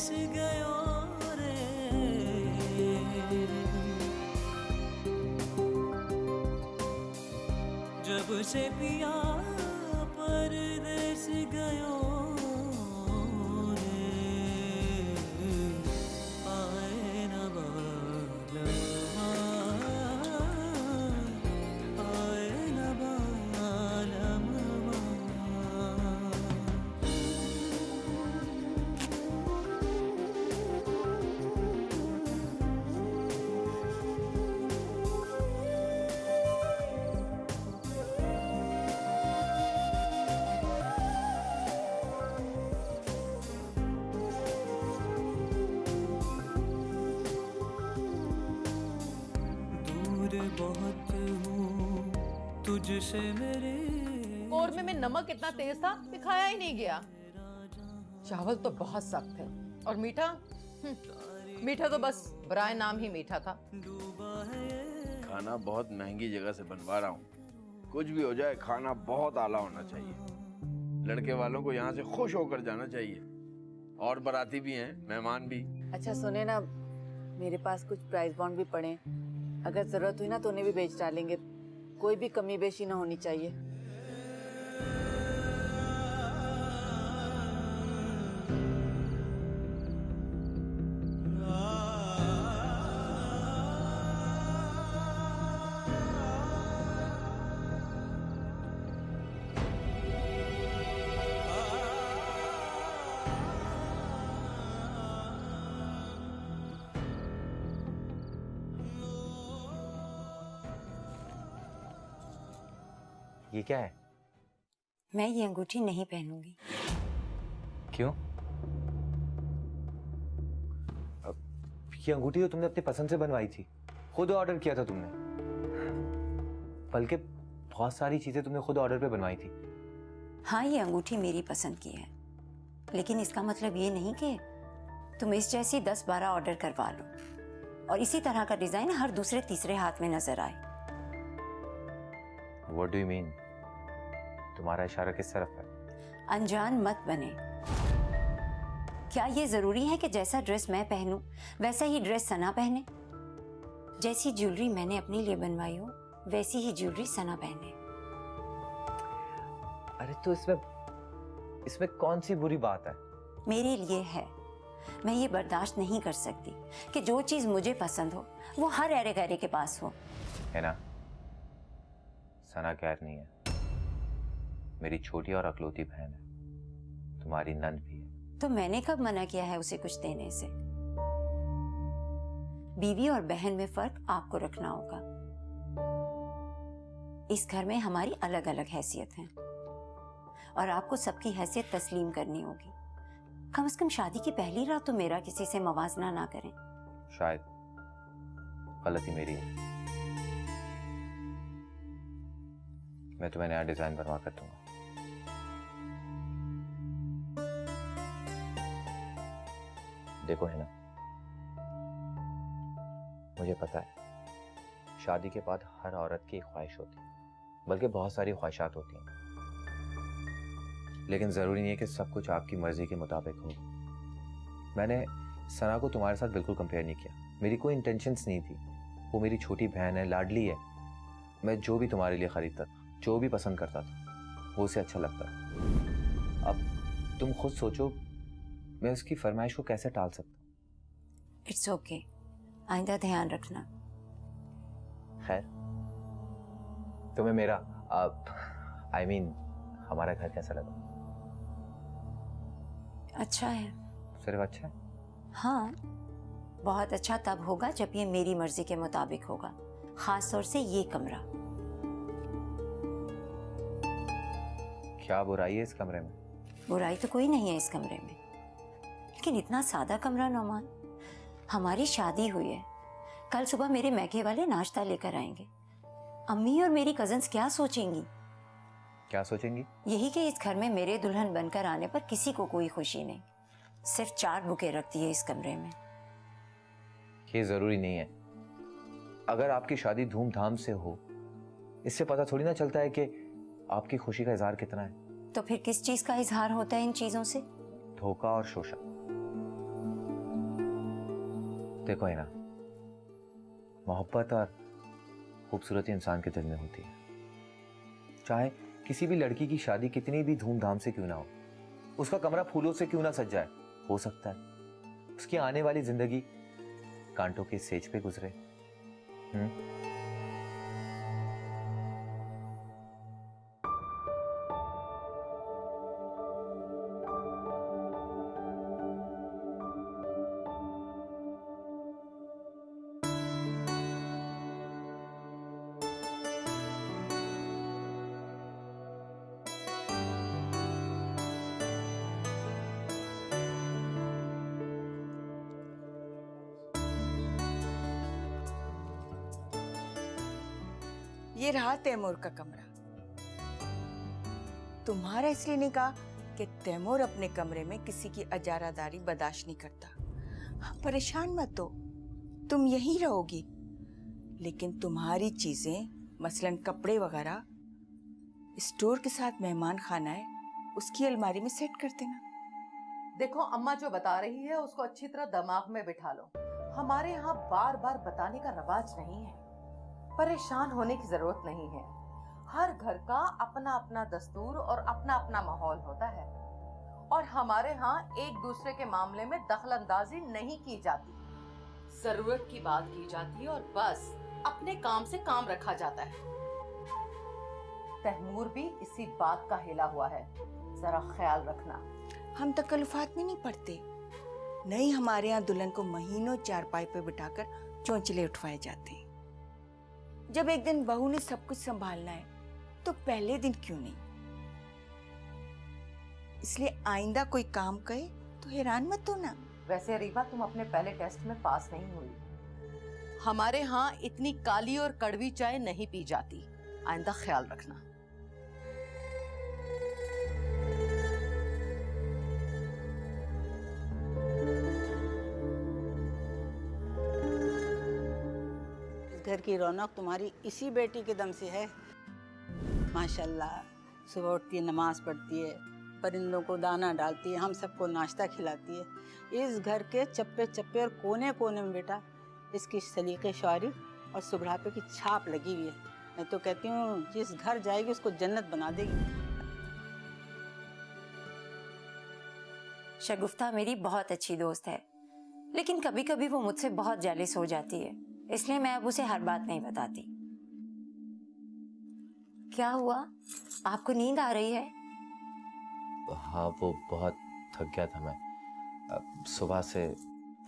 परदेश गयो रे, जब से पिया परदेश गयो रे, आए न बालमा, आए न बालमा। बहुत हूँ तुझसे मेरे। कौरमे में नमक इतना तेज था कि खाया ही नहीं गया। चावल तो बहुत सख्त है और मीठा मीठा तो बस बराए नाम ही मीठा था। खाना बहुत महंगी जगह से बनवा रहा हूँ, कुछ भी हो जाए खाना बहुत आला होना चाहिए। लड़के वालों को यहाँ से खुश होकर जाना चाहिए, और बाराती भी हैं, मेहमान भी। अच्छा सुने ना, मेरे पास कुछ प्राइस बॉन्ड भी पड़े हैं, अगर जरूरत हुई ना तो उन्हें भी बेच डालेंगे। कोई भी कमी बेशी ना होनी चाहिए। ये क्या है? मैं ये अंगूठी नहीं पहनूंगी। क्यों? ये अंगूठी तो तुमने अपनी पसंद से बनवाई थी, खुद ऑर्डर किया था तुमने। बल्कि बहुत सारी चीजें तुमने खुद ऑर्डर पे बनवाई थी। हाँ, ये अंगूठी मेरी पसंद की है, लेकिन इसका मतलब ये नहीं कि तुम इस जैसी 10-12 ऑर्डर करवा लो और इसी तरह का डिजाइन हर दूसरे तीसरे हाथ में नजर आए। What do you mean? तुम्हारा इशारा किस तरफ है? अनजान मत बने। क्या ये जरूरी है कि जैसा ड्रेस मैं पहनूं वैसा ही ड्रेस सना पहने? जैसी ज्वेलरी मैंने अपने लिए बनवाई हो वैसी ही ज्वेलरी सना पहने। अरे तो इसमें कौन सी बुरी बात है? मेरे लिए है। मैं ये बर्दाश्त नहीं कर सकती कि जो चीज मुझे पसंद हो वो हर ऐरे गैरे के पास हो। है ना? सना गैर नहीं है, मेरी छोटी और अकलौती बहन है, तुम्हारी नंद भी है। तो मैंने कब मना किया है उसे कुछ देने से? बीवी और बहन में फर्क आपको रखना होगा। इस घर में हमारी अलग अलग हैसियत है और आपको सबकी हैसियत तस्लीम करनी होगी। कम से कम शादी की पहली रात तो मेरा किसी से मवाजना ना करें। शायद गलती मेरी है, मैं तुम्हें नया डिजाइन बनवा कर दूंगा। देखो है ना, मुझे पता है शादी के बाद हर औरत की ख्वाहिश होती है, बल्कि बहुत सारी ख्वाहिशात होती हैं, लेकिन जरूरी नहीं है कि सब कुछ आपकी मर्जी के मुताबिक हो। मैंने सना को तुम्हारे साथ बिल्कुल कंपेयर नहीं किया, मेरी कोई इंटेंशंस नहीं थी। वो मेरी छोटी बहन है, लाडली है। मैं जो भी तुम्हारे लिए खरीदता था, जो भी पसंद करता था, वो उसे अच्छा लगता था। अब तुम खुद सोचो, मैं उसकी फरमाइश को कैसे टाल सकता हूँ? इट्स ओके, आइंदा ध्यान रखना। खैर, तुम्हें मेरा I mean, हमारा घर कैसा लगा? अच्छा है। सिर्फ अच्छा है? हाँ, बहुत अच्छा तब होगा जब ये मेरी मर्जी के मुताबिक होगा, खास तौर से ये कमरा। क्या बुराई है इस कमरे में? बुराई तो कोई नहीं है इस कमरे में, लेकिन इतना सादा कमरा नौमान। हमारी शादी हुई है, कल सुबह मेरे मैके वाले नाश्ता लेकर आएंगे। अम्मी और मेरी कजन्स क्या सोचेंगी? क्या सोचेंगी? यही कि इस घर में मेरे दुल्हन बनकर आने पर किसी को कोई खुशी नहीं। सिर्फ 4 बुके रखती है इस कमरे में। ये जरूरी नहीं है। अगर आपकी शादी धूमधाम से हो, इससे पता थोड़ी ना चलता है कि आपकी खुशी का इजहार कितना है। तो फिर किस चीज का इजहार होता है इन चीजों से? धोखा और शोषण। देखो है ना, मोहब्बत और खूबसूरती इंसान के दिल में होती है। चाहे किसी भी लड़की की शादी कितनी भी धूमधाम से क्यों ना हो, उसका कमरा फूलों से क्यों ना सज जाए, हो सकता है उसकी आने वाली जिंदगी कांटों के सेज पे गुजरे। ये रहा तैमूर का कमरा। तुम्हारा इसलिए नहीं कहा कि तैमूर अपने कमरे में किसी की अजारादारी बर्दाश्त नहीं करता। परेशान मत हो, तुम यहीं रहोगी, लेकिन तुम्हारी चीजें मसलन कपड़े वगैरह स्टोर के साथ मेहमान खाना है, उसकी अलमारी में सेट कर देना। देखो अम्मा जो बता रही है उसको अच्छी तरह दिमाग में बिठा लो। हमारे यहाँ बार बार बताने का रवाज नहीं है। परेशान होने की जरूरत नहीं है। हर घर का अपना अपना दस्तूर और अपना अपना माहौल होता है, और हमारे यहाँ एक दूसरे के मामले में दखल अंदाजी नहीं की जाती। जरूरत की बात की जाती है और बस अपने काम से काम रखा जाता है। तैमूर भी इसी बात का हिला हुआ है, जरा ख्याल रखना। हम तकल्लुफात में नहीं पड़ते। नहीं, हमारे यहाँ दुल्हन को महीनों चारपाई पे बिठाकर चौंचले उठवाए जाते हैं। जब एक दिन बहू ने सब कुछ संभालना है तो पहले दिन क्यों नहीं? इसलिए आइंदा कोई काम कहे तो हैरान मत होना। वैसे रीवा, तुम अपने पहले टेस्ट में पास नहीं हुई। हमारे यहाँ इतनी काली और कड़वी चाय नहीं पी जाती, आइंदा ख्याल रखना। घर की रौनक तुम्हारी इसी बेटी के दम से है। माशाल्लाह, सुबह उठती है, नमाज पढ़ती है, परिंदों को दाना डालती है, हम सबको नाश्ता खिलाती है। इस घर के चप्पे चप्पे और कोने कोने में बेटा इसकी सलीके शारी और सुबरापे की छाप लगी हुई है। मैं तो कहती हूँ जिस घर जाएगी उसको जन्नत बना देगी। शगुफ्ता मेरी बहुत अच्छी दोस्त है, लेकिन कभी कभी वो मुझसे बहुत जेलस हो जाती है, इसलिए मैं अब उसे हर बात नहीं बताती। क्या हुआ, आपको नींद आ रही है? हाँ, वो बहुत थक गया था मैं सुबह से।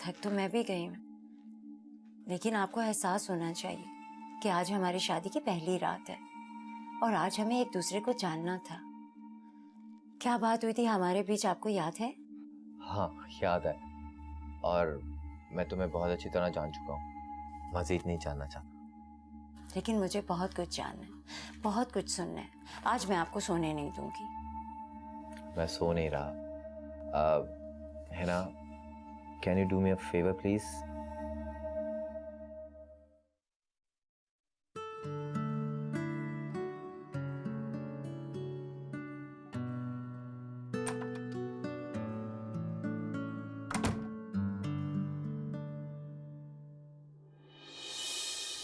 थक तो मैं भी गई हूँ, लेकिन आपको एहसास होना चाहिए कि आज हमारी शादी की पहली रात है और आज हमें एक दूसरे को जानना था। क्या बात हुई थी हमारे बीच, आपको याद है? हाँ, याद है, और मैं तुम्हें बहुत अच्छी तरह जान चुका हूँ, मजीद नहीं जानना चाहता। लेकिन मुझे बहुत कुछ जानना है, बहुत कुछ सुनना है। आज मैं आपको सोने नहीं दूंगी। मैं सो नहीं रहा। है ना, can you do me a favour please?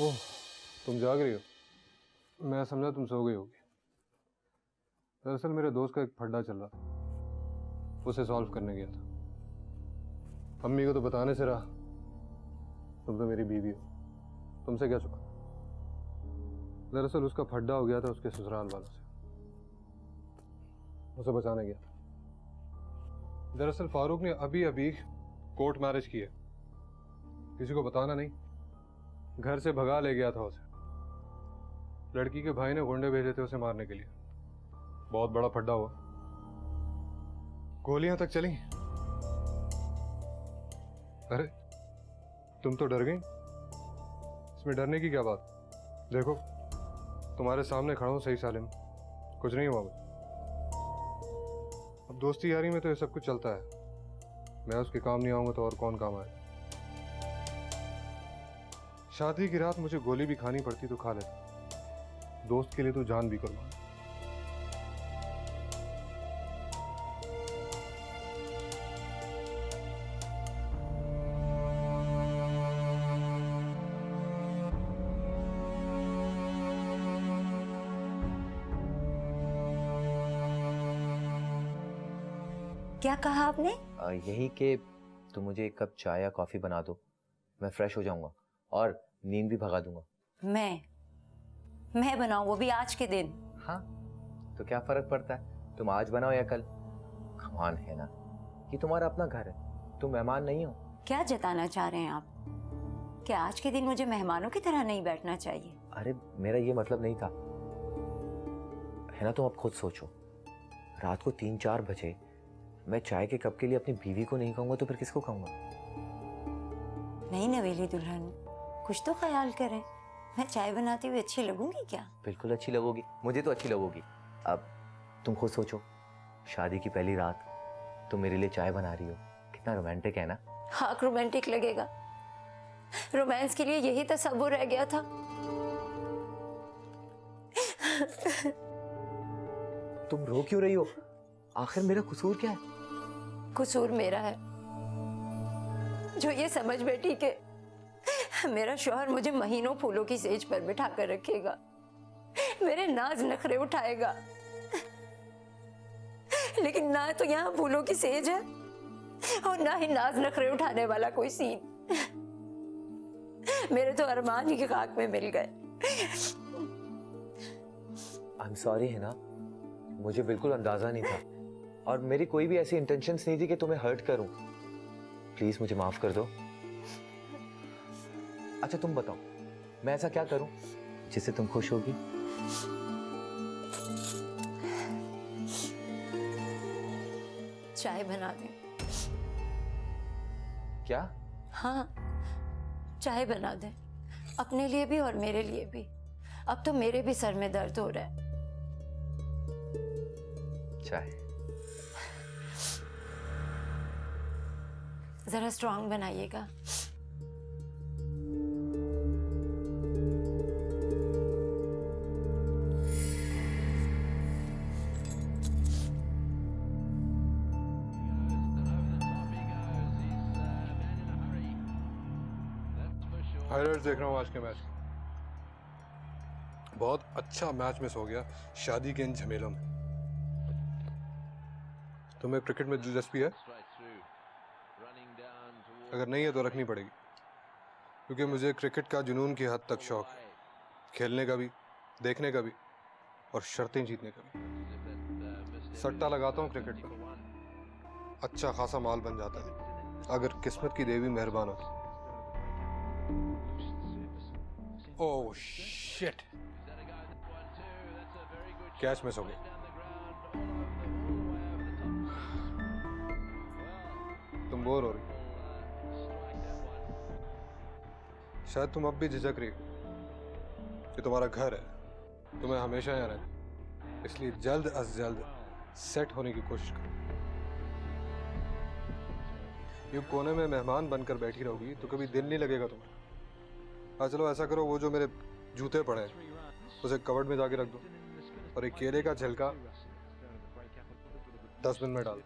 Oh, तुम जाग रही हो? मैं समझा तुम सो गई होगी। दरअसल मेरे दोस्त का एक फड्डा चल रहा था, उसे सॉल्व करने गया था। अम्मी को तो बताने से रहा, तुम तो मेरी बीवी हो, तुमसे क्या छुपा। दरअसल उसका फड्डा हो गया था उसके ससुराल वालों से, उसे बचाने गया। दरअसल फारूक ने अभी अभी कोर्ट मैरिज की है, किसी को बताना नहीं, घर से भगा ले गया था उसे। लड़की के भाई ने गुंडे भेजे थे उसे मारने के लिए। बहुत बड़ा फड्डा हुआ, गोलियां तक चली। अरे तुम तो डर गई, इसमें डरने की क्या बात? देखो तुम्हारे सामने खड़ा हूं सही सालिम, कुछ नहीं हुआ मुझे। अब दोस्ती यारी में तो ये सब कुछ चलता है, मैं उसके काम नहीं आऊंगा तो और कौन काम आए। शादी की रात मुझे गोली भी खानी पड़ती तो खा लेता, दोस्त के लिए तो जान भी कुर्बान। क्या कहा आपने? यही कि तुम मुझे एक कप चाय या कॉफ़ी बना दो, मैं फ्रेश हो जाऊंगा और नींद भी भगा दूंगा। मैं बनाऊं, वो भी आज के दिन? हाँ, तो क्या फर्क पड़ता है, तुम आज बनाओ या कल। कमान है ना, ये तुम्हारा अपना घर है, तुम मेहमान नहीं हो। क्या जताना चाह रहे हैं आप? क्या आज के दिन मुझे मेहमानों की तरह नहीं बैठना चाहिए? अरे मेरा ये मतलब नहीं था, है ना। तुम अब खुद सोचो, रात को 3-4 बजे मैं चाय के कप के लिए अपनी बीवी को नहीं कहूंगा तो फिर किसको कहूंगा? नहीं नवेली दुल्हन, कुछ तो ख्याल करें। मैं चाय बनाती हुई अच्छी लगूंगी क्या? बिल्कुल अच्छी लगोगी, मुझे तो अच्छी लगोगी। अब तुम खुद सोचो, शादी की पहली रात तुम मेरे लिए चाय बना रही हो, कितना रोमांटिक है ना। हाँ, रोमांटिक लगेगा। रोमांस के लिए यही तस्वुर रह गया था। तुम रो क्यों रही हो? आखिर मेरा कसूर क्या है? कसूर मेरा है जो ये समझ बैठी कि मेरा शौहर मुझे महीनों फूलों की सेज पर बिठा कर रखेगा, मेरे नाज नखरे उठाएगा, लेकिन ना तो यहाँ फूलों की सेज है और ना ही नाज नखरे उठाने वाला कोई सीन। मेरे तो अरमान ही खाक में मिल गए। आई एम सॉरी है ना, मुझे बिल्कुल अंदाजा नहीं था और मेरी कोई भी ऐसी इंटेंशंस नहीं थी कि तुम्हें हर्ट करूं। प्लीज मुझे माफ कर दो। अच्छा तुम बताओ, मैं ऐसा क्या करूं जिससे तुम खुश होगी? चाय बना दे। क्या? हाँ, चाय बना दे, अपने लिए भी और मेरे लिए भी। अब तो मेरे भी सर में दर्द हो रहा है। चाय जरा स्ट्रांग बनाइएगा। हाइलाइट्स देख रहा हूँ आज के मैच। बहुत अच्छा मैच मिस हो गया शादी के इन झमेलों में। तुम्हें क्रिकेट में दिलचस्पी है? अगर नहीं है तो रखनी पड़ेगी, क्योंकि मुझे क्रिकेट का जुनून की हद तक शौक है, खेलने का भी, देखने का भी और शर्तें जीतने का भी। सट्टा लगाता हूँ क्रिकेट पर, अच्छा खासा माल बन जाता है अगर किस्मत की देवी मेहरबान हो। ओह शिट, कैच मिस हो गया। तुम बोर हो रही, शायद तुम अब भी झिझक रही हो कि तुम्हारा घर है, तुम्हें हमेशा यहाँ रहना, इसलिए जल्द अज जल्द सेट होने की कोशिश करो। यूं कोने में मेहमान बनकर बैठी रहोगी तो कभी दिल नहीं लगेगा तुम्हें। हाँ चलो ऐसा करो, वो जो मेरे जूते पड़े हैं उसे कवर्ड में जाके रख दो और एक केले का छिलका डस्टबिन में डाल,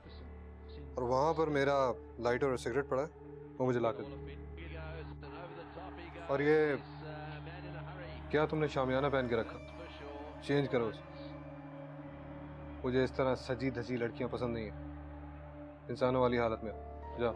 और वहां पर मेरा लाइटर और सिगरेट पड़ा है वो मुझे ला के दो। और ये क्या तुमने शामियाना पहन के रखा? चेंज करो उसे। मुझे इस तरह सजी धजी लड़कियां पसंद नहीं है, इंसानों वाली हालत में जाओ।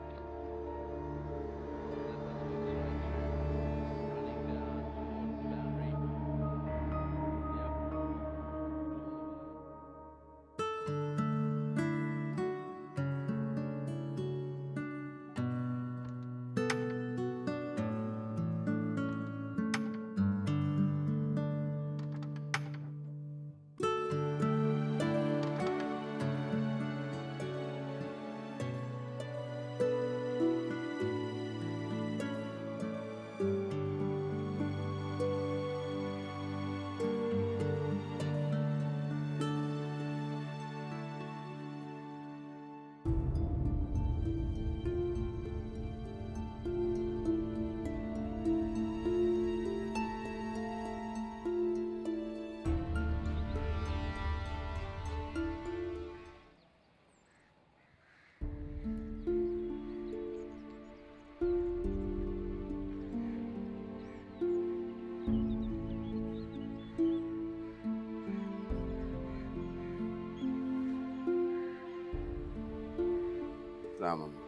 राम अम्मा।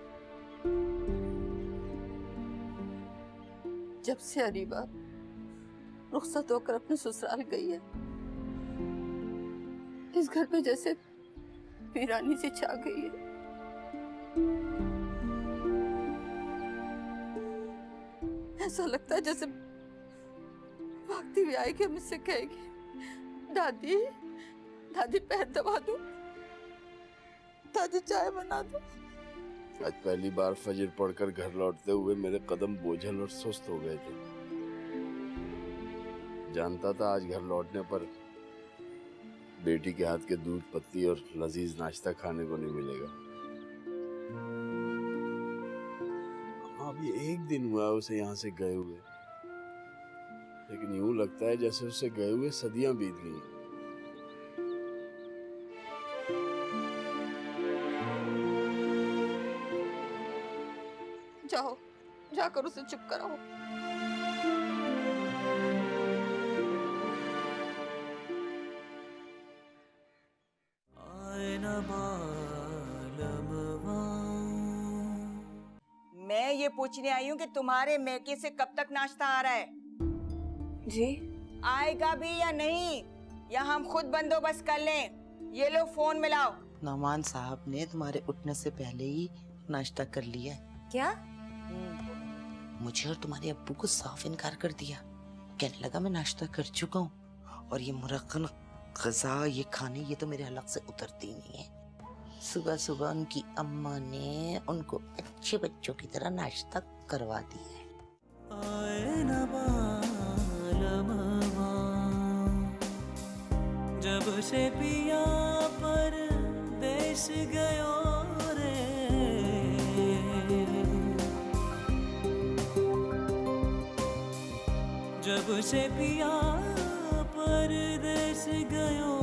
जब से अरीबा रुखसत होकर अपने ससुराल गई है, इस घर पे जैसे वीरानी सी छा गई है। ऐसा लगता है जैसे भागती हुई आएगी, मुझसे कहेगी, दादी दादी पैर दबा दो, दादी चाय बना दो। आज पहली बार फजर पढ़कर घर लौटते हुए मेरे कदम बोझल और सुस्त हो गए थे। जानता था आज घर लौटने पर बेटी के हाथ के दूध पत्ती और लजीज नाश्ता खाने को नहीं मिलेगा। अभी एक दिन हुआ उसे यहाँ से गए हुए, लेकिन यूं लगता है जैसे उसे गए हुए सदियां बीत गई। जाओ, जाकर उसे चुप कराओ। आए न बालमवा। मैं ये पूछने आई हूँ कि तुम्हारे मैके से कब तक नाश्ता आ रहा है? जी आएगा भी या नहीं, या हम खुद बंदोबस्त कर लें? ये लो फोन मिलाओ। नौमान साहब ने तुम्हारे उठने से पहले ही नाश्ता कर लिया है। क्या? मुझे और तुम्हारे अब्बू को साफ इनकार कर दिया। कहने लगा मैं नाश्ता कर चुका हूँ, और ये मुरक्कन ग़िज़ा, ये खाने, ये तो मेरे हलक से उतरती ही नहीं है। सुबह सुबह उनकी अम्मा ने उनको अच्छे बच्चों की तरह नाश्ता करवा दिया है। आए न बालमवा। जब से पिया परदेश गयो रे, जब से पिया परदेश गयो